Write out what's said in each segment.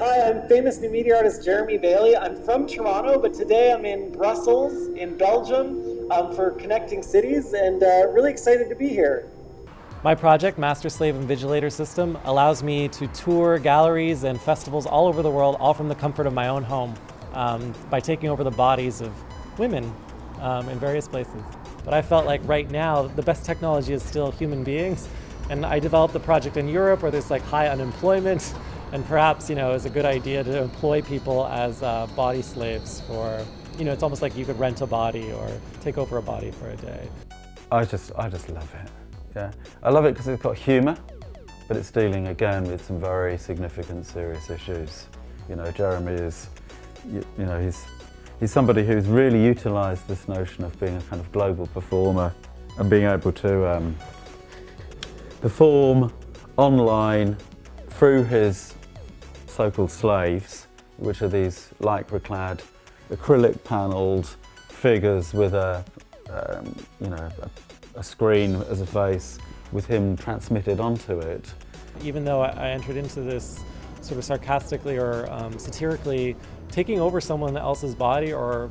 Hi, I'm famous new media artist Jeremy Bailey. I'm from Toronto, but today I'm in Brussels, in Belgium, for Connecting Cities, and really excited to be here. My project, Master Slave Invigilator System, allows me to tour galleries and festivals all over the world, all from the comfort of my own home, by taking over the bodies of women in various places. But I felt like right now, the best technology is still human beings. And I developed the project in Europe where there's like high unemployment, and perhaps, it's a good idea to employ people as body slaves for, it's almost like you could rent a body or take over a body for a day. I just love it. Yeah, I love it because it's got humour, but it's dealing again with some very significant, serious issues. Jeremy is, he's somebody who's really utilised this notion of being a kind of global performer and being able to perform online through his so-called slaves, which are these lycra-clad, acrylic-panelled figures with a screen as a face with him transmitted onto it. Even though I entered into this sort of sarcastically or satirically, taking over someone else's body or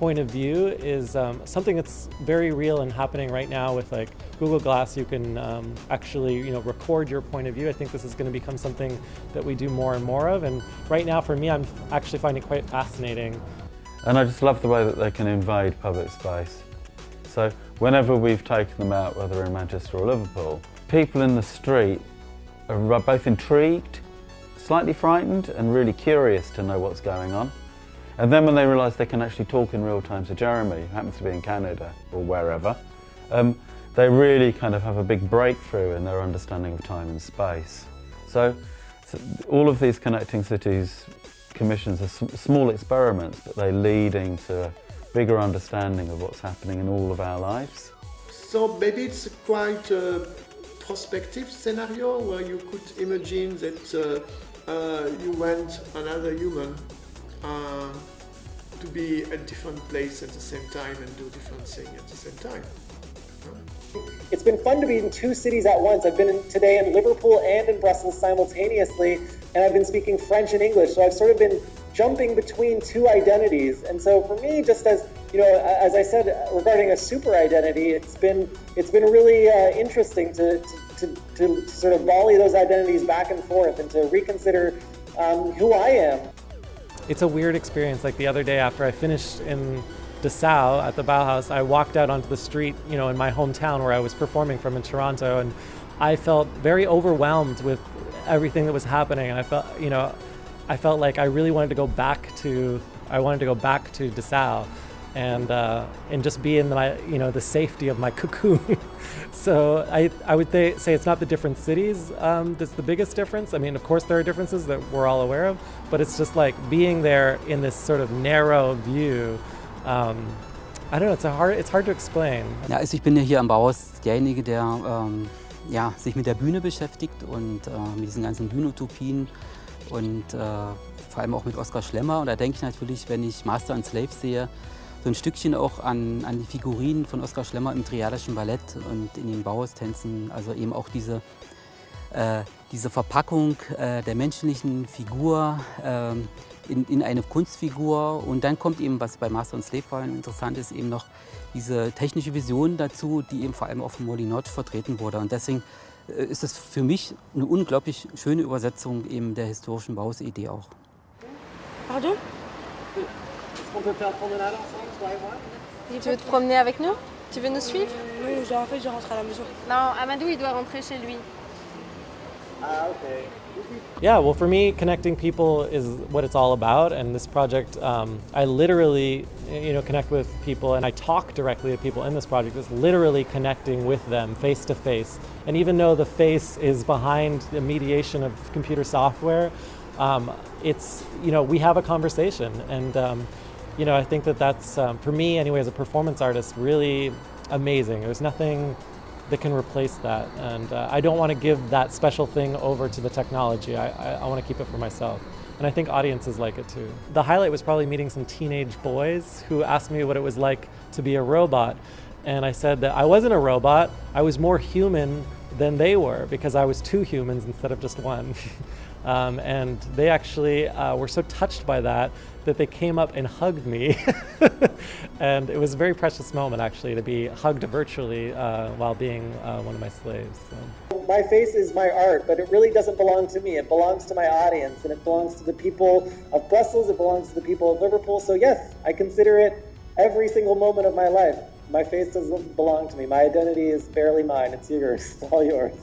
point of view is something that's very real and happening right now with like Google Glass. You can actually record your point of view. I think this is going to become something that we do more and more of, and right now for me I'm actually finding it quite fascinating. And I just love the way that they can invade public space. So whenever we've taken them out, whether in Manchester or Liverpool, people in the street are both intrigued, slightly frightened and really curious to know what's going on. And then when they realise they can actually talk in real time to Jeremy, who happens to be in Canada or wherever, they really kind of have a big breakthrough in their understanding of time and space. So all of these Connecting Cities commissions are small experiments, but they're leading to a bigger understanding of what's happening in all of our lives. So maybe it's quite a prospective scenario where you could imagine that you want another human to be at different place at the same time and do different things at the same time. It's been fun to be in two cities at once. I've been today in Liverpool and in Brussels simultaneously, and I've been speaking French and English, so I've sort of been jumping between two identities. And so for me, just as I said regarding a super identity, it's been really interesting to sort of volley those identities back and forth and to reconsider who I am. It's a weird experience. Like the other day after I finished in Dessau at the Bauhaus, I walked out onto the street, in my hometown where I was performing from in Toronto, and I felt very overwhelmed with everything that was happening. And I felt like I really wanted to go back to Dessau and just be in the safety of my cocoon. So I would say it's not the different cities that's the biggest difference. I mean, of course there are differences that we're all aware of, but it's just like being there in this sort of narrow view. I don't know, it's hard to explain. Ja, also ich bin ja hier am Bauhaus derjenige, der sich mit der Bühne beschäftigt und mit diesen ganzen Bühnenutopien und vor allem auch mit Oskar Schlemmer. Und da denke ich natürlich, wenn ich Master and Slave sehe, so ein Stückchen auch an die Figurinen von Oskar Schlemmer im Triadischen Ballett und in den Bauhaustänzen, also eben auch diese Verpackung der menschlichen Figur in eine Kunstfigur. Und dann kommt eben, was bei Master and Slave vor allem interessant ist, eben noch diese technische Vision dazu, die eben vor allem auf dem Molinot vertreten wurde. Und deswegen ist es für mich eine unglaublich schöne Übersetzung eben der historischen Bauhausidee auch. Pardon? Est-ce qu'on peut faire promenade ensemble, toi et moi? Tu veux te promener avec nous? Tu veux nous suivre? Oui, en fait, je rentre à la maison. Non, Amadou, il doit rentrer chez lui. Ah, okay. Yeah, well, for me, connecting people is what it's all about. And this project, I literally, connect with people, and I talk directly to people in this project. It's literally connecting with them face to face. And even though the face is behind the mediation of computer software, it's, we have a conversation. And, I think that's, for me anyway, as a performance artist, really amazing. There's nothing that can replace that. And I don't want to give that special thing over to the technology. I want to keep it for myself. And I think audiences like it too. The highlight was probably meeting some teenage boys who asked me what it was like to be a robot. And I said that I wasn't a robot. I was more human than they were because I was two humans instead of just one. And they actually were so touched by that they came up and hugged me. And it was a very precious moment actually to be hugged virtually while being one of my slaves. So. My face is my art, but it really doesn't belong to me. It belongs to my audience, and it belongs to the people of Brussels, it belongs to the people of Liverpool. So yes, I consider it every single moment of my life. My face doesn't belong to me. My identity is barely mine. It's yours. It's all yours.